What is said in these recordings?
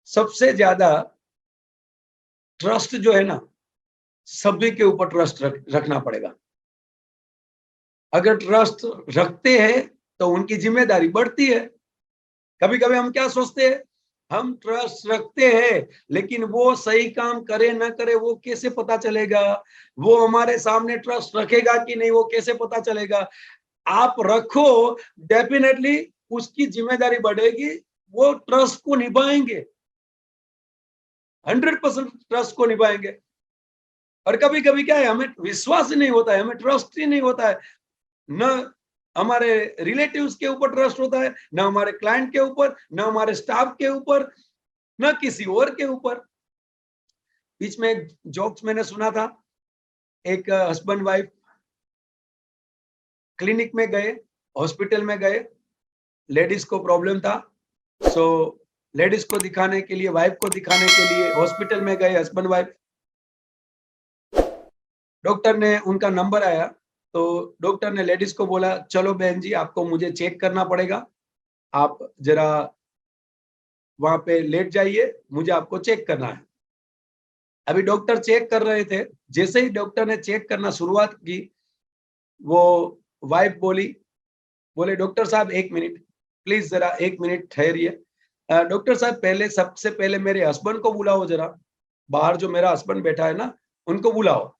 सबसे ज्यादा ट्रस्ट जो है ना, सभी के ऊपर ट्रस्ट रखना पड़ेगा। अगर ट्रस्ट रखते हैं तो उनकी जिम्मेदारी बढ़ती है। कभी कभी हम क्या सोचते हैं, हम ट्रस्ट रखते हैं लेकिन वो सही काम करे ना करे वो कैसे पता चलेगा, वो हमारे सामने ट्रस्ट रखेगा कि नहीं वो कैसे पता चलेगा। आप रखो, डेफिनेटली उसकी जिम्मेदारी बढ़ेगी, वो ट्रस्ट को निभाएंगे, 100% ट्रस्ट को निभाएंगे। और कभी कभी क्या है, हमें विश्वास ही नहीं होता है, हमें ट्रस्ट ही नहीं होता है, न हमारे रिलेटिव्स के ऊपर ट्रस्ट होता है, न हमारे क्लाइंट के ऊपर, न हमारे स्टाफ के ऊपर, न किसी और के ऊपर। बीच में एक जोक्स मैंने सुना था, एक हस्बैंड वाइफ क्लिनिक में गए, हॉस्पिटल में गए, लेडीज को प्रॉब्लम था, सो लेडीज को दिखाने के लिए, वाइफ को दिखाने के लिए हॉस्पिटल में गए हस्बैंड वाइफ। डॉक्टर ने, उनका नंबर आया तो डॉक्टर ने लेडीज को बोला, चलो बहन जी आपको मुझे चेक करना पड़ेगा, आप जरा वहां पे लेट जाइए, मुझे आपको चेक करना है। अभी डॉक्टर चेक कर रहे थे, जैसे ही डॉक्टर ने चेक करना शुरुआत की, वो वाइफ बोले डॉक्टर साहब एक मिनट, प्लीज जरा एक मिनट ठहरिए। डॉक्टर साहब पहले, सबसे पहले मेरे हस्बैंड को बुलाओ, जरा बाहर जो मेरा हस्बैंड बैठा है ना उनको बुलाओ।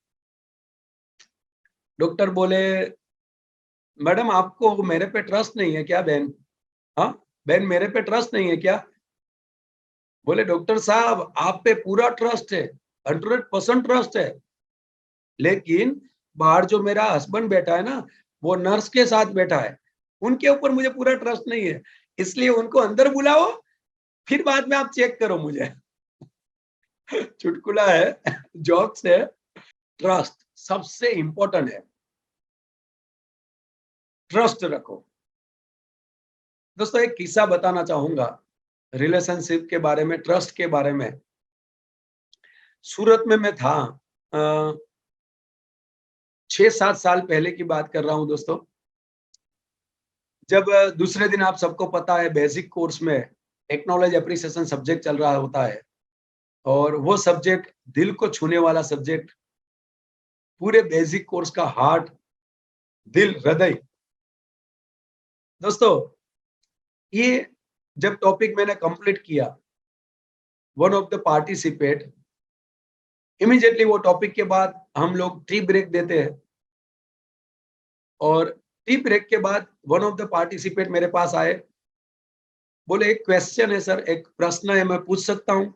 डॉक्टर बोले, मैडम आपको मेरे पे ट्रस्ट नहीं है क्या बहन? हाँ बहन, मेरे पे ट्रस्ट नहीं है क्या? बोले डॉक्टर साहब आप पे पूरा ट्रस्ट है, 100% ट्रस्ट है, लेकिन बाहर जो मेरा हस्बैंड बैठा है ना, वो नर्स के साथ बैठा है, उनके ऊपर मुझे पूरा ट्रस्ट नहीं है, इसलिए उनको अंदर बुलाओ, फिर बाद में आप चेक करो मुझे। चुटकुला है, जोक्स है। ट्रस्ट सबसे इंपॉर्टेंट है, ट्रस्ट रखो। दोस्तों एक किस्सा बताना चाहूंगा रिलेशनशिप के बारे में, ट्रस्ट के बारे में। सूरत में मैं था, 6-7 साल पहले की बात कर रहा हूं दोस्तों। जब दूसरे दिन, आप सबको पता है बेसिक कोर्स में टेक्नोलॉजी एप्रिसिएशन सब्जेक्ट चल रहा होता है, और वो सब्जेक्ट दिल को छूने वाला सब्जेक्ट, पूरे बेसिक कोर्स का हार्ट, दिल, हृदय। दोस्तों ये जब टॉपिक मैंने कंप्लीट किया, one of the participate, immediately वो टॉपिक के बाद हम लोग टी ब्रेक देते हैं, और टी ब्रेक के बाद वन ऑफ द पार्टिसिपेट मेरे पास आए, बोले एक क्वेश्चन है सर, एक प्रश्न है, मैं पूछ सकता हूँ?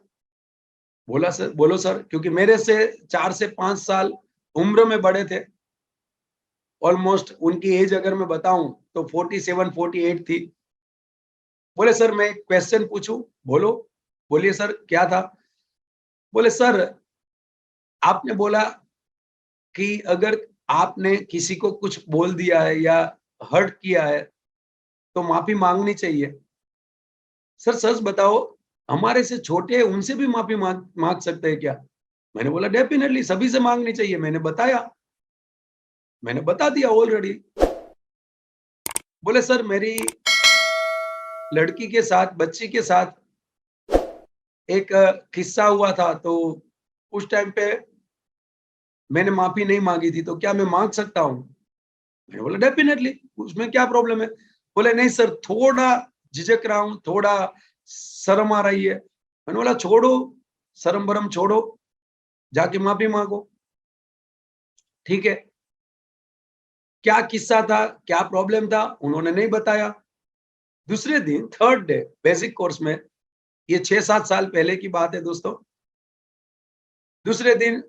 बोला सर, बोलो सर, क्योंकि मेरे से 4 से 5 साल उम्र में बड़े थे, ऑलमोस्ट उनकी एज अगर मैं बताऊं तो 47-48 थी। बोले सर मैं एक क्वेश्चन पूछूं? बोलो, बोलिए सर क्या था? बोले सर आपने बोला कि अगर आपने किसी को कुछ बोल दिया है या हर्ट किया है तो माफी मांगनी चाहिए। सर सच बताओ, हमारे से छोटे हैं उनसे भी माफी मांग सकते हैं क्या? मैंने बोला डेफिनेटली सभी से मांगनी चाहिए, मैंने बताया, मैंने बता दिया ऑलरेडी। बोले सर मेरी लड़की के साथ, बच्ची के साथ एक किस्सा हुआ था, तो उस टाइम पे मैंने माफी नहीं मांगी थी, तो क्या मैं मांग सकता हूँ? मैंने बोला डेफिनेटली, उसमें क्या प्रॉब्लम है? बोले नहीं सर, थोड़ा झिझक रहा हूँ, थोड़ा शर्म आ रही है। मैंने बोला छोड़ो, शर्म बरम छोड़ो, जाके माफी मांगो। ठीक है, क्या किस्सा था, क्या प्रॉब्लम था, उन्होंने नहीं बताया। दूसरे दिन, थर्ड डे बेसिक कोर्स में, ये 6-7 साल पहले की बात है दोस्तों, दूसरे दिन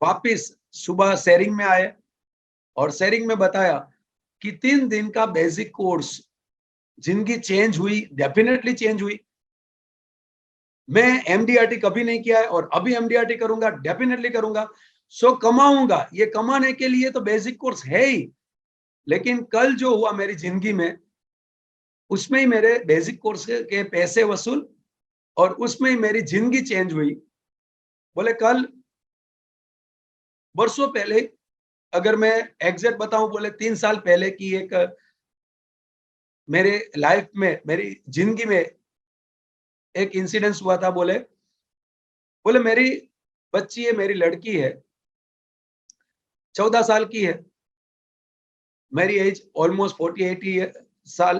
वापिस सुबह शेयरिंग में आए, और शेयरिंग में बताया कि 3 दिन का बेसिक कोर्स, जिंदगी चेंज हुई, डेफिनेटली चेंज हुई। मैं एमडीआरटी कभी नहीं किया है, और अभी एमडीआरटी करूंगा, डेफिनेटली करूंगा। सो कमाऊंगा, ये कमाने के लिए तो बेसिक कोर्स है ही, लेकिन कल जो हुआ मेरी जिंदगी में, उसमें ही मेरे बेसिक कोर्स के पैसे वसूल, और उसमें ही मेरी जिंदगी चेंज हुई। बोले कल, वर्षों पहले, अगर मैं एग्जैक्ट बताऊं, बोले 3 साल पहले की एक मेरे लाइफ में, मेरी जिंदगी में एक इंसिडेंस हुआ था। बोले बोले मेरी बच्ची है, मेरी लड़की है, 14 साल की है, मेरी एज ऑलमोस्ट 48 साल।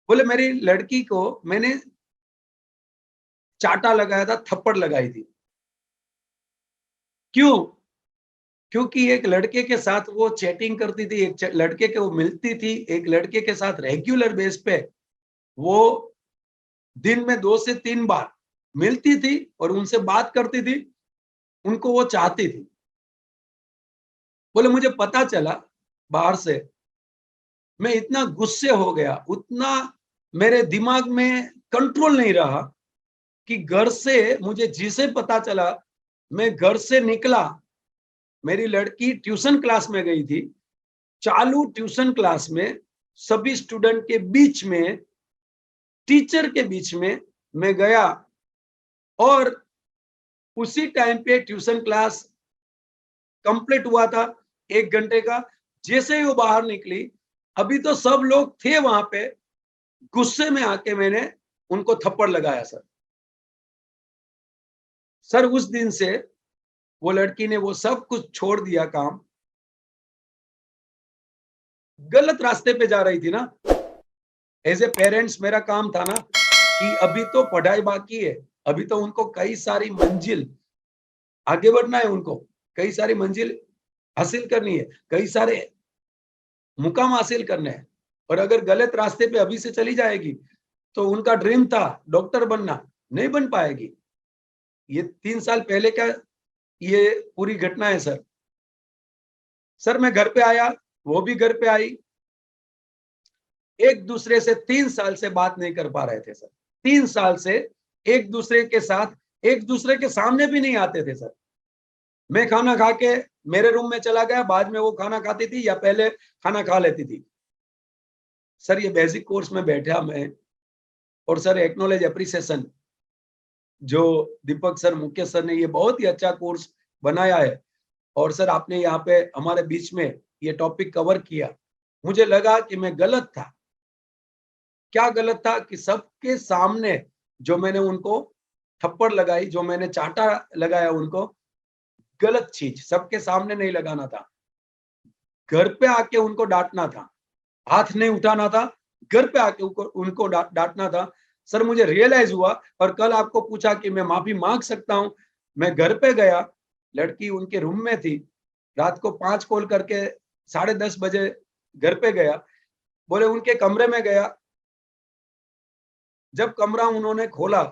बोले मेरी लड़की को मैंने चाटा लगाया था, थप्पड़ लगाई थी। क्यों? क्योंकि एक लड़के के साथ वो चैटिंग करती थी, एक लड़के को मिलती थी, एक लड़के के साथ रेगुलर बेस पे वो दिन में 2 से 3 बार मिलती थी और उनसे बात करती थी, उनको वो चाहती थी। बोले मुझे पता चला बाहर से, मैं इतना गुस्से हो गया, उतना मेरे दिमाग में कंट्रोल नहीं रहा कि घर से मुझे जिसे पता चला, मैं घर से निकला, मेरी लड़की ट्यूशन क्लास में गई थी, चालू ट्यूशन क्लास में सभी स्टूडेंट के बीच में, टीचर के बीच में मैं गया और उसी टाइम पे ट्यूशन क्लास कंप्लीट हुआ था 1 घंटे का। जैसे ही वो बाहर निकली, अभी तो सब लोग थे वहां पे, गुस्से में आके मैंने उनको थप्पड़ लगाया सर। सर उस दिन से वो लड़की ने वो सब कुछ छोड़ दिया काम, गलत रास्ते पे जा रही थी ना। एज ए पेरेंट्स मेरा काम था ना कि अभी तो पढ़ाई बाकी है, अभी तो उनको कई सारी मंजिल आगे बढ़ना है, उनको कई सारी मंजिल हासिल करनी है, कई सारे मुकाम हासिल करने हैं। और अगर गलत रास्ते पे अभी से चली जाएगी तो उनका ड्रीम था डॉक्टर बनना, नहीं बन पाएगी। ये 3 साल पहले का ये पूरी घटना है सर। सर मैं घर पे आया, वो भी घर पे आई, एक दूसरे से 3 साल से बात नहीं कर पा रहे थे सर। 3 साल से एक दूसरे के साथ, एक दूसरे के सामने भी नहीं आते थे सर। मैं खाना खा के मेरे रूम में चला गया, बाद में वो खाना खाती थी या पहले खाना खा लेती थी। सर ये बेसिक कोर्स में बैठा मैं, और सर एक्नॉलेज एप्रिसिएशन जो दीपक सर, मुकेश सर ने ये बहुत ही अच्छा कोर्स बनाया है, और सर आपने यहाँ पे हमारे बीच में ये टॉपिक कवर किया। मुझे लगा कि मैं गलत था। क्या गलत था? कि सबके सामने जो मैंने उनको थप्पड़ लगाई, जो मैंने चाटा लगाया उनको, गलत चीज सबके सामने नहीं लगाना था। घर पे आके उनको डांटना था, हाथ नहीं उठाना था, घर पे आके उनको डांटना था। सर मुझे रियलाइज हुआ, और कल आपको पूछा कि मैं माफी मांग सकता हूं। मैं घर पे गया, लड़की उनके रूम में थी, रात को 5 कॉल करके 10:30 बजे घर पे गया। बोले उनके कमरे में गया, जब कमरा उन्होंने खोला,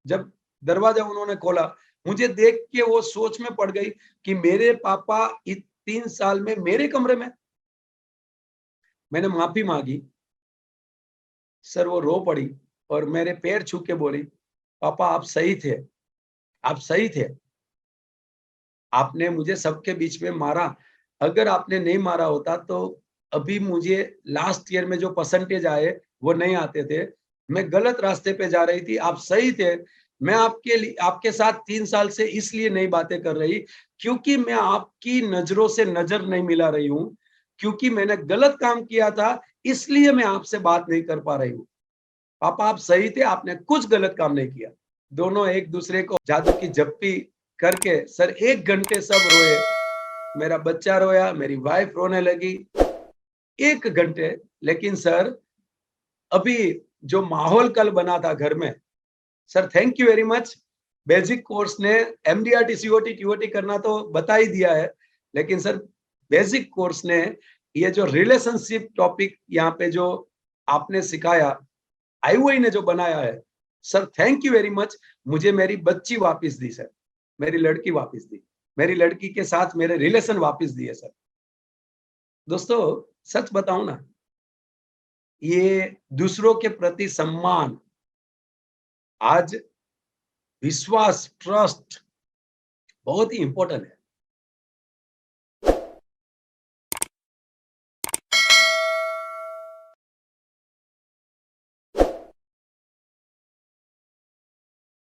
जब दरवाजा उन्होंने खोला, मुझे देख के वो सोच में पड़ गई कि मेरे पापा 3 साल में मेरे कमरे में। मैंने माफी मांगी, सर वो रो पड़ी और मेरे पैर छू के बोली, पापा आप सही थे, आप सही थे, आपने मुझे सबके बीच में मारा। अगर आपने नहीं मारा होता तो अभी मुझे लास्ट ईयर में जो परसेंटेज आए वो नहीं आते थे। मैं गलत रास्ते पे जा रही थी, आप सही थे। मैं आपके लिए, आपके साथ 3 साल से इसलिए नहीं बातें कर रही क्योंकि मैं आपकी नजरों से नजर नहीं मिला रही हूँ, क्योंकि मैंने गलत काम किया था, इसलिए मैं आपसे बात नहीं कर पा रही हूँ। पापा आप सही थे, आपने कुछ गलत काम नहीं किया। दोनों एक दूसरे को जादू की जप्पी करके सर 1 घंटे सब रोए। मेरा बच्चा रोया, मेरी वाइफ रोने लगी 1 घंटे। लेकिन सर अभी जो माहौल कल बना था घर में, sir thank you very much. Basic course ने एमडीआरटी सीओटी टीओटी करना तो बता ही दिया है, लेकिन सर बेसिक कोर्स ने ये जो रिलेशनशिप टॉपिक यहाँ पे जो आपने सिखाया, आईओआई ने जो बनाया है, sir thank you very much. मुझे मेरी बच्ची वापस दी सर, मेरी लड़की वापस दी, मेरी लड़की के साथ मेरे रिलेशन वापस दिए सर। दोस्तों सच बताऊं ना, ये दूसरों के प्रति सम्मान, आज विश्वास, ट्रस्ट बहुत ही इंपॉर्टेंट है।